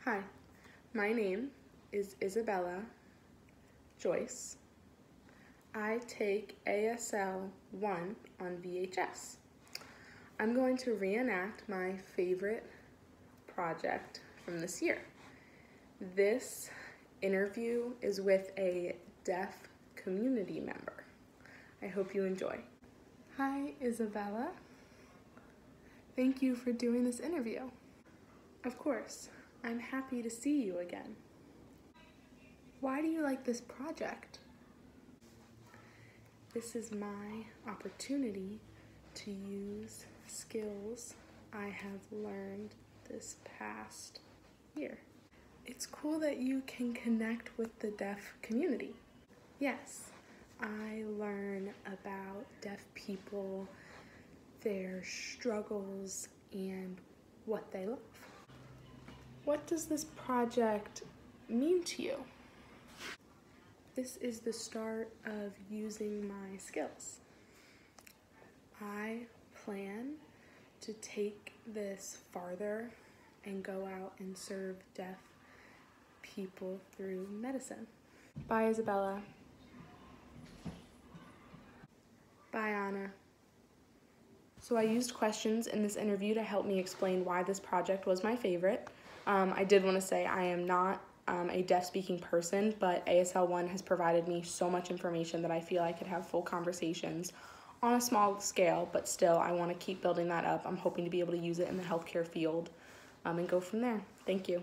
Hi, my name is Isabella Joyce. I take ASL 1 on VHS. I'm going to reenact my favorite project from this year. This interview is with a deaf community member. I hope you enjoy. Hi, Isabella. Thank you for doing this interview. Of course, I'm happy to see you again. Why do you like this project? This is my opportunity to use skills I have learned this past year. It's cool that you can connect with the deaf community. Yes, I learn about deaf people, their struggles, and what they love. What does this project mean to you? This is the start of using my skills. I plan to take this farther and go out and serve deaf people through medicine. Bye, Isabella. Bye, Anna. So I used questions in this interview to help me explain why this project was my favorite. I did want to say I am not a deaf-speaking person, but ASL 1 has provided me so much information that I feel I could have full conversations on a small scale, but still I want to keep building that up. I'm hoping to be able to use it in the healthcare field and go from there. Thank you.